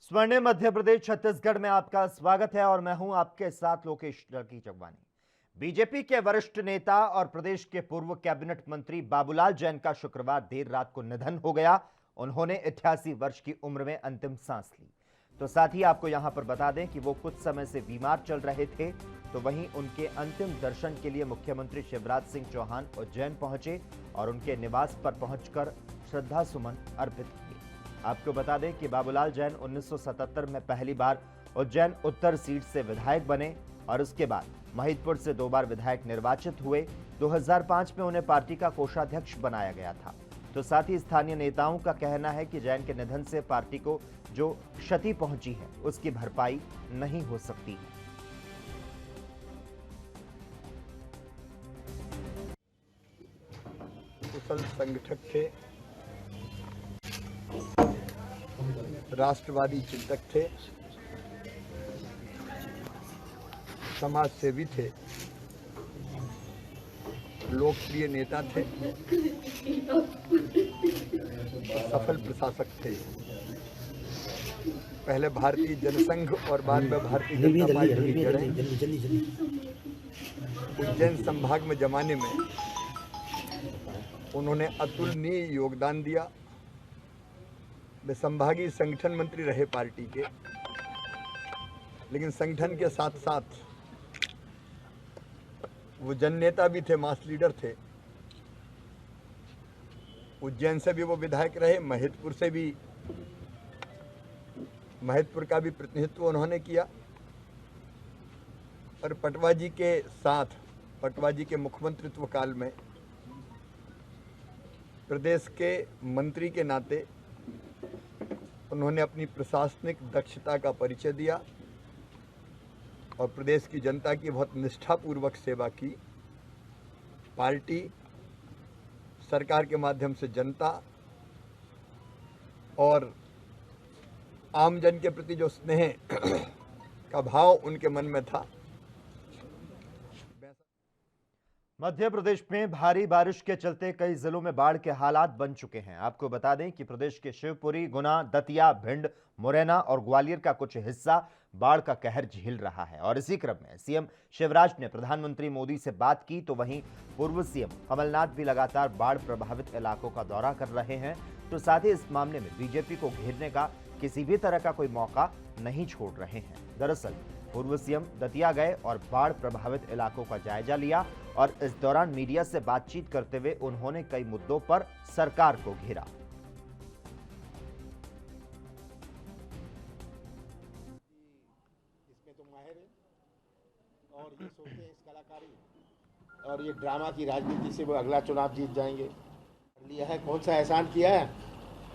स्वर्णिम मध्य प्रदेश छत्तीसगढ़ में आपका स्वागत है और मैं हूं आपके साथ लोकेश लड़की चकवानी। बीजेपी के वरिष्ठ नेता और प्रदेश के पूर्व कैबिनेट मंत्री बाबूलाल जैन का शुक्रवार देर रात को निधन हो गया। उन्होंने 88 वर्ष की उम्र में अंतिम सांस ली। तो साथ ही आपको यहां पर बता दें कि वो कुछ समय से बीमार चल रहे थे। तो वहीं उनके अंतिम दर्शन के लिए मुख्यमंत्री शिवराज सिंह चौहान उज्जैन पहुंचे और उनके निवास पर पहुंचकर श्रद्धा सुमन अर्पित किए। आपको बता दें कि बाबूलाल जैन 1977 में पहली बार उज्जैन उत्तर सीट से विधायक बने और उसके बाद महिदपुर से 2 बार विधायक निर्वाचित हुए। 2005 में उन्हें पार्टी का कोषाध्यक्ष बनाया गया था। तो साथ ही स्थानीय नेताओं का कहना है कि जैन के निधन से पार्टी को जो क्षति पहुंची है उसकी भरपाई नहीं हो सकती है। कुशल संगठक थे, राष्ट्रवादी चिंतक थे, समाज सेवी थे, लोकप्रिय नेता थे, सफल प्रशासक थे। पहले भारतीय जनसंघ और बाद में भारतीय जनता पार्टी की जड़ें उज्जैन संभाग में जमाने में उन्होंने अतुलनीय योगदान दिया। वे संभागीय संगठन मंत्री रहे पार्टी के, लेकिन संगठन के साथ साथ वो जननेता भी थे, मास लीडर थे। उज्जैन से भी वो विधायक रहे, महिदपुर का भी प्रतिनिधित्व उन्होंने किया और पटवा जी के साथ, पटवा जी के मुख्यमंत्रित्व काल में प्रदेश के मंत्री के नाते उन्होंने अपनी प्रशासनिक दक्षता का परिचय दिया और प्रदेश की जनता की बहुत निष्ठापूर्वक सेवा की। पार्टी, सरकार के माध्यम से जनता और आमजन के प्रति जो स्नेह का भाव उनके मन में था। मध्य प्रदेश में भारी बारिश के चलते कई जिलों में बाढ़ के हालात बन चुके हैं। आपको बता दें कि प्रदेश के शिवपुरी, गुना, दतिया, भिंड, मुरैना और ग्वालियर का कुछ हिस्सा बाढ़ का कहर झेल रहा है। और इसी क्रम में सीएम शिवराज ने प्रधानमंत्री मोदी से बात की। तो वहीं पूर्व सीएम कमलनाथ भी लगातार बाढ़ प्रभावित इलाकों का दौरा कर रहे हैं। तो साथ ही इस मामले में बीजेपी को घेरने का किसी भी तरह का कोई मौका नहीं छोड़ रहे हैं। दरअसल पूर्व सीएम दतिया गए और बाढ़ प्रभावित इलाकों का जायजा लिया और इस दौरान मीडिया से बातचीत करते हुए उन्होंने कई मुद्दों पर सरकार को घेरा। इसमें तो माहिर है और ये सोचते हैं इस कलाकारी और ये ड्रामा की राजनीति से वो अगला चुनाव जीत जाएंगे। लिया है, कौन सा एहसान किया है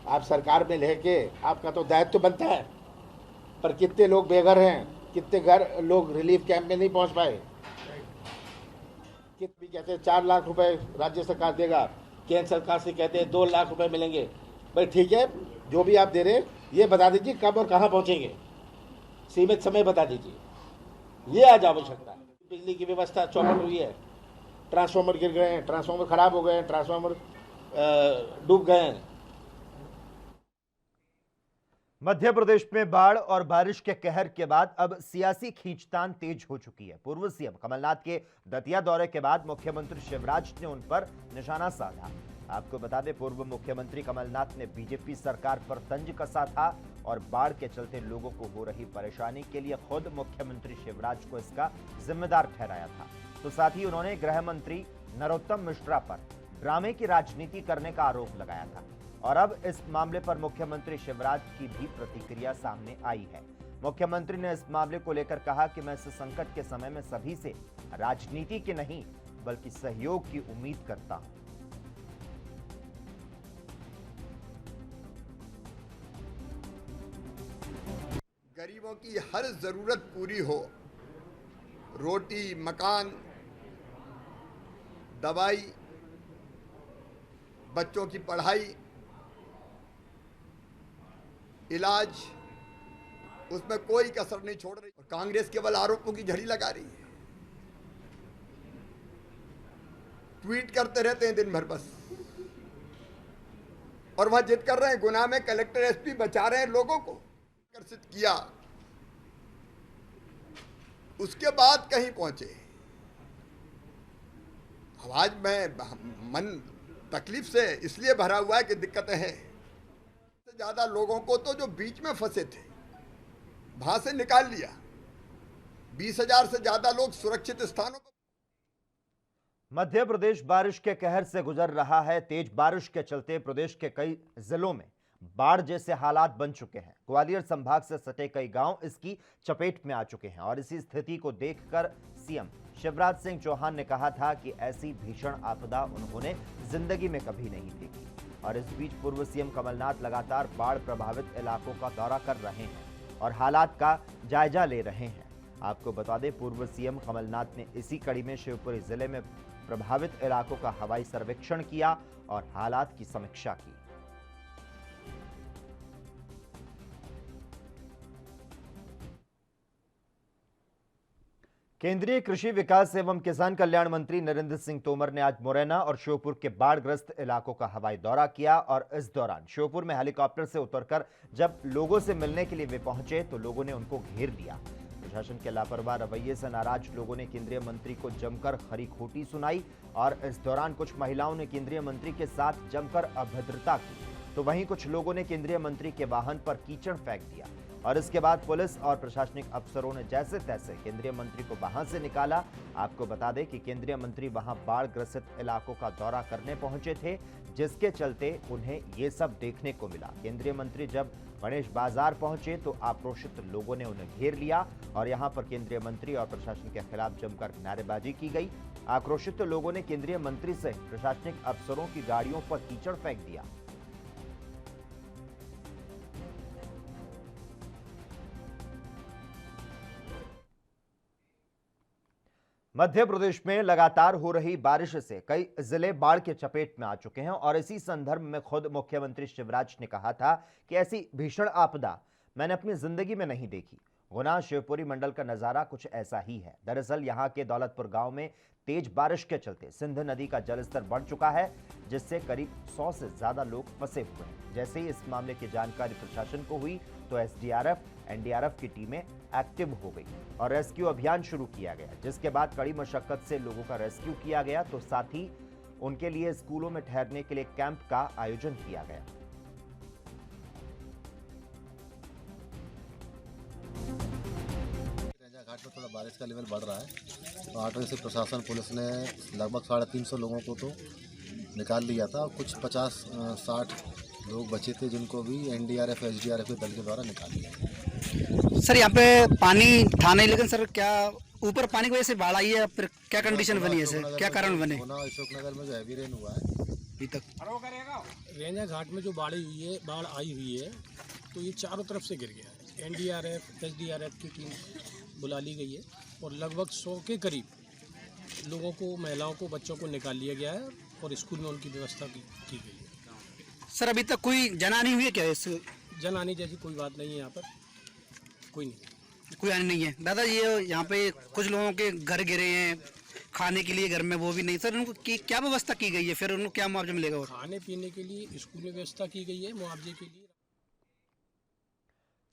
आप सरकार में लेके? आपका तो दायित्व तो बनता है, पर कितने लोग बेघर हैं, कितने घर लोग रिलीफ कैंप में नहीं पहुंच पाए। कितने कहते हैं 4 लाख रुपए राज्य सरकार देगा, केंद्र सरकार से कहते हैं 2 लाख रुपए मिलेंगे। भाई ठीक है, जो भी आप दे रहे हैं ये बता दीजिए कब और कहां पहुंचेंगे, सीमित समय बता दीजिए। ये आज आवश्यकता है। बिजली की व्यवस्था चौपट हुई है, ट्रांसफार्मर गिर गए हैं, ट्रांसफार्मर खराब हो गए हैं, ट्रांसफार्मर डूब गए हैं। मध्य प्रदेश में बाढ़ और बारिश के कहर के बाद अब सियासी खींचतान तेज हो चुकी है। पूर्व सीएम कमलनाथ के दतिया दौरे के बाद मुख्यमंत्री शिवराज ने उन पर निशाना साधा। आपको बता दें, पूर्व मुख्यमंत्री कमलनाथ ने बीजेपी सरकार पर तंज कसा था और बाढ़ के चलते लोगों को हो रही परेशानी के लिए खुद मुख्यमंत्री शिवराज को इसका जिम्मेदार ठहराया था। तो साथ ही उन्होंने गृह मंत्री नरोत्तम मिश्रा पर ड्रामे की राजनीति करने का आरोप लगाया था। और अब इस मामले पर मुख्यमंत्री शिवराज की भी प्रतिक्रिया सामने आई है। मुख्यमंत्री ने इस मामले को लेकर कहा कि मैं इस संकट के समय में सभी से राजनीति की नहीं बल्कि सहयोग की उम्मीद करता हूं। गरीबों की हर जरूरत पूरी हो, रोटी, मकान, दवाई, बच्चों की पढ़ाई, इलाज, उसमें कोई कसर नहीं छोड़ रही। और कांग्रेस केवल आरोपों की झड़ी लगा रही है, ट्वीट करते रहते हैं दिन भर बस। और वह जिद कर रहे हैं, गुना में कलेक्टर एसपी बचा रहे हैं लोगों को। आकर्षित किया, उसके बाद कहीं पहुंचे। अब आज मन तकलीफ से इसलिए भरा हुआ है कि दिक्कतें हैं। ज्यादा लोगों को तो जो बीच में फंसे थे वहां से निकाल लिया। 20,000 से ज्यादा लोग सुरक्षित स्थानों पर। मध्य प्रदेश बारिश के कहर से गुजर रहा है। तेज बारिश के चलते प्रदेश के कई जिलों में बाढ़ जैसे हालात बन चुके हैं। ग्वालियर संभाग से सटे कई गांव इसकी चपेट में आ चुके हैं और इसी स्थिति को देखकर सीएम शिवराज सिंह चौहान ने कहा था कि ऐसी भीषण आपदा उन्होंने जिंदगी में कभी नहीं देखी। और इस बीच पूर्व सीएम कमलनाथ लगातार बाढ़ प्रभावित इलाकों का दौरा कर रहे हैं और हालात का जायजा ले रहे हैं। आपको बता दें, पूर्व सीएम कमलनाथ ने इसी कड़ी में शिवपुरी जिले में प्रभावित इलाकों का हवाई सर्वेक्षण किया और हालात की समीक्षा की। केंद्रीय कृषि विकास एवं किसान कल्याण मंत्री नरेंद्र सिंह तोमर ने आज मुरैना और श्योपुर के बाढ़ग्रस्त इलाकों का हवाई दौरा किया और इस दौरान श्योपुर में हेलीकॉप्टर से उतरकर जब लोगों से मिलने के लिए वे पहुंचे तो लोगों ने उनको घेर लिया। प्रशासन के लापरवाह रवैये से नाराज लोगों ने केंद्रीय मंत्री को जमकर खरी खोटी सुनाई और इस दौरान कुछ महिलाओं ने केंद्रीय मंत्री के साथ जमकर अभद्रता की, तो वहीं कुछ लोगों ने केंद्रीय मंत्री के वाहन पर कीचड़ फेंक दिया और इसके बाद पुलिस और प्रशासनिक अफसरों ने जैसे तैसे केंद्रीय मंत्री को वहां से निकाला। आपको बता दें कि केंद्रीय मंत्री वहां बाढ़ ग्रसित इलाकों का दौरा करने पहुंचे थे, जिसके चलते उन्हें ये सब देखने को मिला। केंद्रीय मंत्री जब गणेश बाजार पहुंचे तो आक्रोशित लोगों ने उन्हें घेर लिया और यहां पर केंद्रीय मंत्री और प्रशासन के खिलाफ जमकर नारेबाजी की गई। आक्रोशित लोगों ने केंद्रीय मंत्री सहित प्रशासनिक अफसरों की गाड़ियों पर कीचड़ फेंक दिया। मध्य प्रदेश में लगातार हो रही बारिश से कई जिले बाढ़ के चपेट में आ चुके हैं और इसी संदर्भ में खुद मुख्यमंत्री शिवराज ने कहा था कि ऐसी भीषण आपदा मैंने अपनी जिंदगी में नहीं देखी। गुना शिवपुरी मंडल का नजारा कुछ ऐसा ही है। दरअसल यहां के दौलतपुर गांव में तेज बारिश के चलते सिंध नदी का जलस्तर बढ़ चुका है, जिससे करीब 100 से ज्यादा लोग फंसे हुए हैं। जैसे ही इस मामले की जानकारी प्रशासन को हुई तो एसडीआरएफ, एनडीआरएफ की टीमें एक्टिव हो गई और रेस्क्यू अभियान शुरू किया गया, जिसके बाद कड़ी मशक्कत से लोगों का रेस्क्यू किया गया, तो साथ ही उनके लिए स्कूलों में ठहरने के लिए कैंप का आयोजन किया गया। घाट में थोड़ा बारिश का लेवल बढ़ रहा है तो 8 बजे से प्रशासन पुलिस ने लगभग 350 लोगों को तो निकाल लिया था। कुछ 50-60 लोग बचे थे जिनको भी एनडीआरएफ एसडीआरएफ के दल के द्वारा निकाल लिया। सर यहाँ पे पानी था नहीं, लेकिन सर क्या ऊपर पानी की वजह से बाढ़ आई है? फिर क्या कंडीशन बनी है सर, क्या कारण बने? अशोकनगर में जो हैवी रेन हुआ है अभी तक रेंजा घाट में जो बाढ़ आई हुई है तो ये चारों तरफ से गिर गया है। एनडीआरएफ एसडीआरएफ की टीम बुला ली गई है और लगभग 100 के करीब लोगों को, महिलाओं को, बच्चों को निकाल लिया गया है और स्कूल में उनकी व्यवस्था की गई है। सर अभी तक कोई जनहानि हुई है क्या? इस जनहानि जैसी कोई बात नहीं है, यहाँ पर कोई हानि नहीं है। दादा ये यहाँ पे कुछ लोगों के घर गिरे हैं, खाने के लिए घर में वो भी नहीं। सर उनको क्या व्यवस्था की गई है? फिर उनको क्या मुआवजा मिलेगा? खाने पीने के लिए स्कूल में व्यवस्था की गई है, मुआवजे के लिए।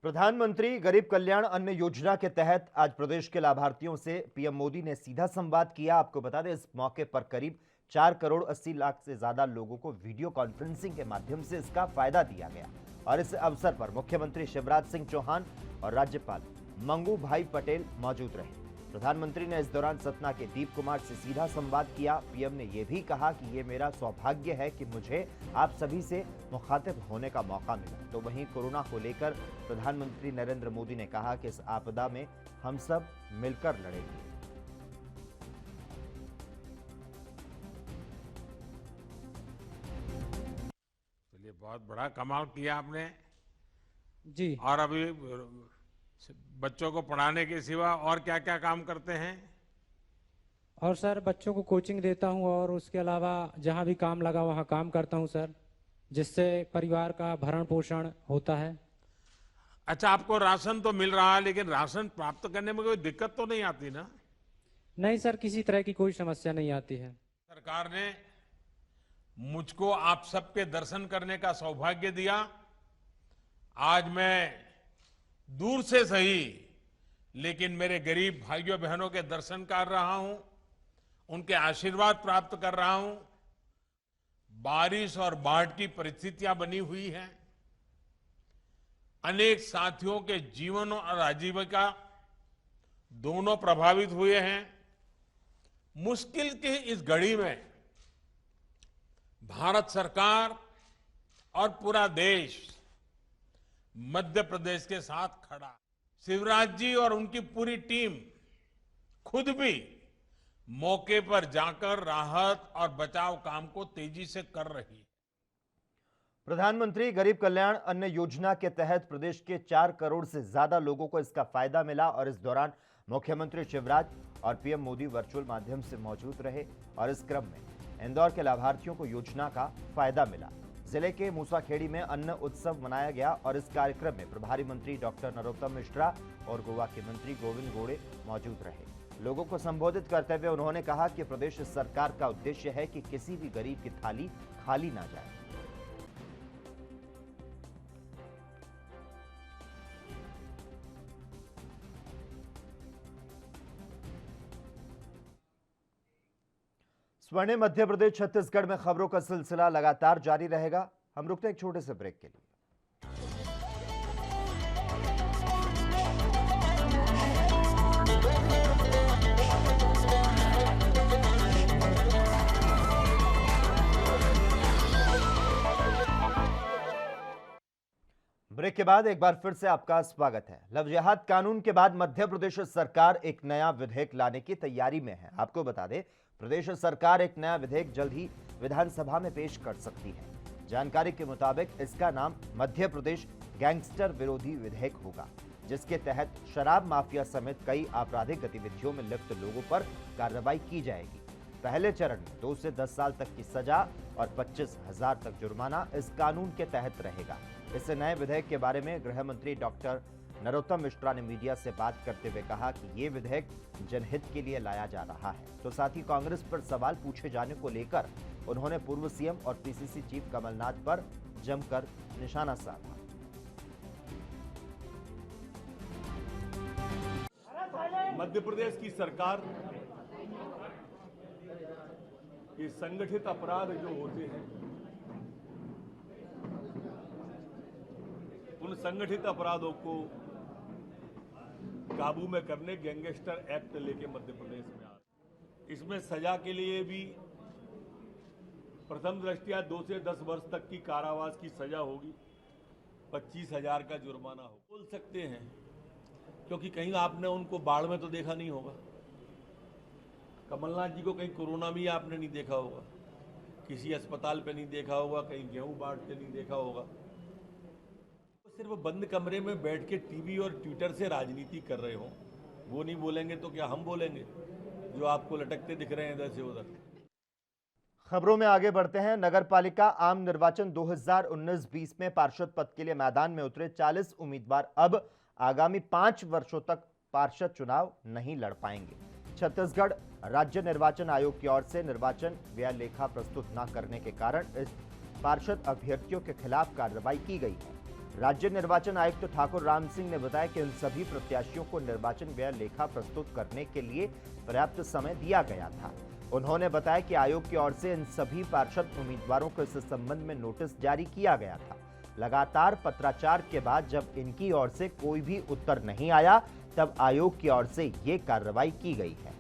प्रधानमंत्री गरीब कल्याण अन्न योजना के तहत आज प्रदेश के लाभार्थियों से पीएम मोदी ने सीधा संवाद किया। आपको बता दें, इस मौके पर करीब 4 करोड़ 80 लाख से ज्यादा लोगों को वीडियो कॉन्फ्रेंसिंग के माध्यम से इसका फायदा दिया गया और इस अवसर पर मुख्यमंत्री शिवराज सिंह चौहान और राज्यपाल मंगू भाई पटेल मौजूद रहे। प्रधानमंत्री ने इस दौरान सतना के दीप कुमार से सीधा संवाद किया। पीएम ने यह भी कहा कि ये मेरा सौभाग्य है कि मुझे आप सभी से मुखातिब होने का मौका मिला। तो वहीं कोरोना को लेकर प्रधानमंत्री नरेंद्र मोदी ने कहा कि इस आपदा में हम सब मिलकर लड़ेंगे। चलिए, बहुत बड़ा कमाल किया आपने जी। और अभी बच्चों को पढ़ाने के सिवा और क्या क्या काम करते हैं? और सर बच्चों को कोचिंग देता हूं और उसके अलावा जहां भी काम लगा वहां काम करता हूं सर, जिससे परिवार का भरण पोषण होता है। अच्छा, आपको राशन तो मिल रहा है, लेकिन राशन प्राप्त करने में कोई दिक्कत तो नहीं आती ना? नहीं सर, किसी तरह की कोई समस्या नहीं आती है। सरकार ने मुझको आप सबके दर्शन करने का सौभाग्य दिया। आज मैं दूर से सही लेकिन मेरे गरीब भाइयों बहनों के दर्शन कर रहा हूं, उनके आशीर्वाद प्राप्त कर रहा हूं। बारिश और बाढ़ की परिस्थितियां बनी हुई हैं। अनेक साथियों के जीवन और आजीविका दोनों प्रभावित हुए हैं। मुश्किल की इस घड़ी में भारत सरकार और पूरा देश मध्य प्रदेश के साथ खड़ा। शिवराज जी और उनकी पूरी टीम खुद भी मौके पर जाकर राहत और बचाव काम को तेजी से कर रही है। प्रधानमंत्री गरीब कल्याण अन्न योजना के तहत प्रदेश के 4 करोड़ से ज्यादा लोगों को इसका फायदा मिला और इस दौरान मुख्यमंत्री शिवराज और पीएम मोदी वर्चुअल माध्यम से मौजूद रहे और इस क्रम में इंदौर के लाभार्थियों को योजना का फायदा मिला। जिले के मूसाखेड़ी में अन्न उत्सव मनाया गया और इस कार्यक्रम में प्रभारी मंत्री डॉक्टर नरोत्तम मिश्रा और गोवा के मंत्री गोविंद गोड़े मौजूद रहे। लोगों को संबोधित करते हुए उन्होंने कहा कि प्रदेश सरकार का उद्देश्य है कि किसी भी गरीब की थाली खाली ना जाए। स्वर्णिम मध्य प्रदेश छत्तीसगढ़ में खबरों का सिलसिला लगातार जारी रहेगा। हम रुकते हैं एक छोटे से ब्रेक के लिए। ब्रेक के बाद एक बार फिर से आपका स्वागत है। लव जिहाद कानून के बाद मध्य प्रदेश सरकार एक नया विधेयक लाने की तैयारी में है। आपको बता दें, प्रदेश सरकार एक नया विधेयक जल्द ही विधानसभा में पेश कर सकती है। जानकारी के मुताबिक इसका नाम मध्य प्रदेश गैंगस्टर विरोधी विधेयक होगा, जिसके तहत शराब माफिया समेत कई आपराधिक गतिविधियों में लिप्त लोगों पर कार्रवाई की जाएगी। पहले चरण में 2 से 10 साल तक की सजा और 25,000 तक जुर्माना इस कानून के तहत रहेगा। इस नए विधेयक के बारे में गृह मंत्री डॉक्टर नरोत्तम मिश्रा ने मीडिया से बात करते हुए कहा कि ये विधेयक जनहित के लिए लाया जा रहा है। तो साथ ही कांग्रेस पर सवाल पूछे जाने को लेकर उन्होंने पूर्व सीएम और पीसीसी चीफ कमलनाथ पर जमकर निशाना साधा। मध्य प्रदेश की सरकार ये संगठित अपराध जो होते हैं, उन संगठित अपराधों को काबू में करने गैंगस्टर एक्ट लेके मध्य प्रदेश में आ। इसमें सजा के लिए भी प्रथम दृष्टया 2 से 10 वर्ष तक की कारावास की सजा होगी, 25,000 का जुर्माना हो। बोल सकते हैं क्योंकि कहीं आपने उनको बाढ़ में तो देखा नहीं होगा, कमलनाथ जी को कहीं कोरोना में आपने नहीं देखा होगा, किसी अस्पताल पे नहीं देखा होगा, कहीं गेहूं बांटते नहीं देखा होगा। तो सिर्फ बंद कमरे में बैठ के टीवी और ट्विटर से राजनीति कर रहे हो, वो नहीं बोलेंगे तो क्या हम बोलेंगे, जो आपको लटकते दिख रहे हैं इधर से उधर। खबरों में आगे बढ़ते हैं। नगर पालिका आम निर्वाचन 2019-20 में पार्षद पद के लिए मैदान में उतरे 40 उम्मीदवार अब आगामी 5 वर्षों तक पार्षद चुनाव नहीं लड़ पाएंगे। छत्तीसगढ़ राज्य निर्वाचन आयोग की ओर से निर्वाचन व्यय लेखा प्रस्तुत न करने के कारण इस पार्षद अभ्यर्थियों के खिलाफ कार्रवाई की गई है। राज्य निर्वाचन आयुक्त तो ठाकुर राम सिंह ने बताया कि इन सभी प्रत्याशियों को निर्वाचन व्यय लेखा प्रस्तुत करने के लिए पर्याप्त समय दिया गया था। उन्होंने बताया कि आयोग की ओर से इन सभी पार्षद उम्मीदवारों को इस संबंध में नोटिस जारी किया गया था। लगातार पत्राचार के बाद जब इनकी ओर से कोई भी उत्तर नहीं आया, तब आयोग की ओर से ये कार्रवाई की गई है।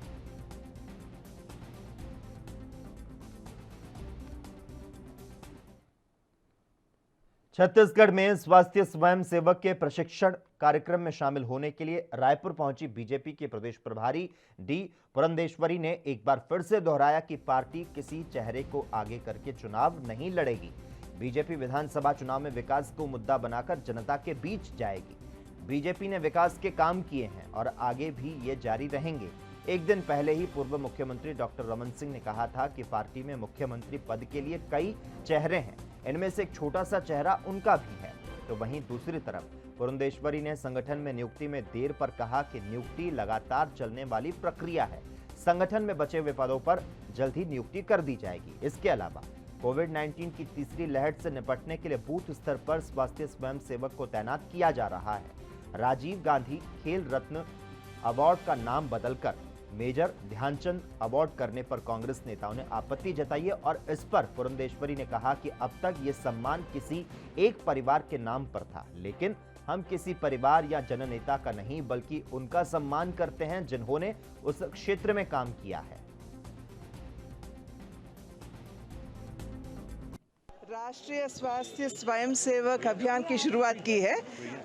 छत्तीसगढ़ में स्वास्थ्य स्वयंसेवक के प्रशिक्षण कार्यक्रम में शामिल होने के लिए रायपुर पहुंची बीजेपी के प्रदेश प्रभारी डी पुरंदेश्वरी ने एक बार फिर से दोहराया कि पार्टी किसी चेहरे को आगे करके चुनाव नहीं लड़ेगी। बीजेपी विधानसभा चुनाव में विकास को मुद्दा बनाकर जनता के बीच जाएगी। बीजेपी ने विकास के काम किए हैं और आगे भी ये जारी रहेंगे। एक दिन पहले ही पूर्व मुख्यमंत्री डॉक्टर रमन सिंह ने कहा था कि पार्टी में मुख्यमंत्री पद के लिए कई चेहरे हैं, इनमें से एक छोटा सा चेहरा उनका भी है। तो वहीं दूसरी तरफ पुरंदेश्वरी ने संगठन में नियुक्ति में देर पर कहा कि नियुक्ति लगातार चलने वाली प्रक्रिया है, संगठन में बचे हुए पदों पर जल्द ही नियुक्ति कर दी जाएगी। इसके अलावा कोविड-19 की तीसरी लहर से निपटने के लिए बूथ स्तर पर स्वास्थ्य स्वयंसेवक को तैनात किया जा रहा है। राजीव गांधी खेल रत्न अवार्ड का नाम बदलकर मेजर ध्यानचंद अवार्ड करने पर कांग्रेस नेताओं ने आपत्ति जताई है और इस पर पुरंदेश्वरी ने कहा कि अब तक ये सम्मान किसी एक परिवार के नाम पर था, लेकिन हम किसी परिवार या जननेता का नहीं बल्कि उनका सम्मान करते हैं जिन्होंने उस क्षेत्र में काम किया है। राष्ट्रीय स्वास्थ्य स्वयंसेवक अभियान की शुरुआत की है,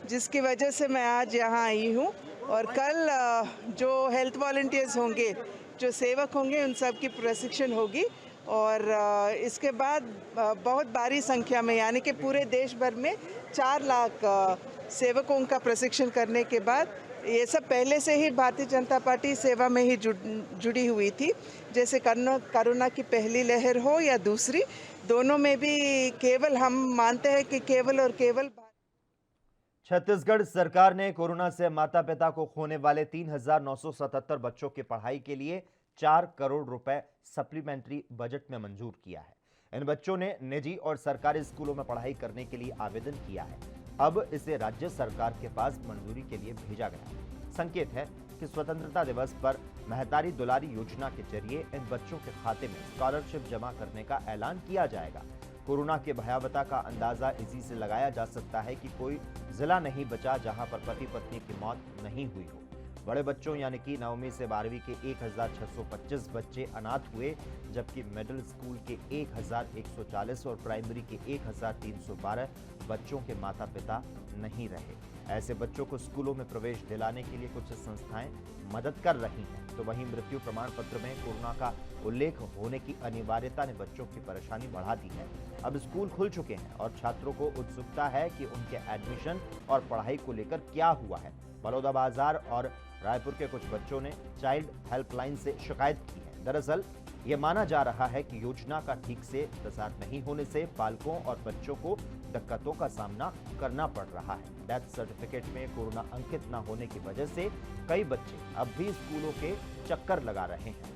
जिसकी वजह से मैं आज यहाँ आई हूँ और कल जो हेल्थ वॉलंटियर्स होंगे, जो सेवक होंगे, उन सब की प्रशिक्षण होगी और इसके बाद बहुत भारी संख्या में यानी कि पूरे देश भर में 4 लाख सेवकों का प्रशिक्षण करने के बाद ये सब पहले से ही भारतीय जनता पार्टी सेवा में ही जुड़ी हुई थी। जैसे कोरोना की पहली लहर हो या दूसरी, दोनों में भी केवल हम मानते हैं कि केवल और केवल छत्तीसगढ़ सरकार ने कोरोना से माता पिता को खोने वाले 3,977 बच्चों की पढ़ाई के लिए 4 करोड़ रुपए सप्लीमेंट्री बजट में मंजूर किया है। इन बच्चों ने निजी और सरकारी स्कूलों में पढ़ाई करने के लिए आवेदन किया है। अब इसे राज्य सरकार के पास मंजूरी के लिए भेजा गया। संकेत है कि स्वतंत्रता दिवस पर महतारी दुलारी योजना के जरिए इन बच्चों के खाते में स्कॉलरशिप जमा करने का ऐलान किया जाएगा। कोरोना के भयावता का अंदाजा इसी से लगाया जा सकता है कि कोई जिला नहीं बचा जहां पर पति पत्नी की मौत नहीं हुई हो। बड़े बच्चों यानी कि 9वीं से 12वीं के 1,625 बच्चे अनाथ हुए, जबकि मिडिल स्कूल के 1,140 और प्राइमरी के 1,312 बच्चों के माता पिता नहीं रहे। ऐसे बच्चों को स्कूलों में प्रवेश दिलाने के लिए कुछ संस्थाएं मदद कर रही हैं, तो वहीं मृत्यु प्रमाण पत्र में कोरोना का उल्लेख होने की अनिवार्यता ने बच्चों की परेशानी बढ़ा दी है। अब स्कूल खुल चुके हैं और छात्रों को उत्सुकता है कि उनके एडमिशन और पढ़ाई को लेकर क्या हुआ है। बलौदाबाजार और रायपुर के कुछ बच्चों ने चाइल्ड हेल्पलाइन से शिकायत की है। दरअसल ये माना जा रहा है कि योजना का ठीक से प्रसार नहीं होने से पालकों और बच्चों को दिक्कतों का सामना करना पड़ रहा है। डेथ सर्टिफिकेट में कोरोना अंकित न होने की वजह से कई बच्चे अब भी स्कूलों के चक्कर लगा रहे हैं।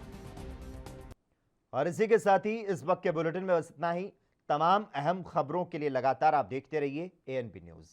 और इसी के साथ ही इस वक्त के बुलेटिन में बस इतना ही। तमाम अहम खबरों के लिए लगातार आप देखते रहिए ANP न्यूज।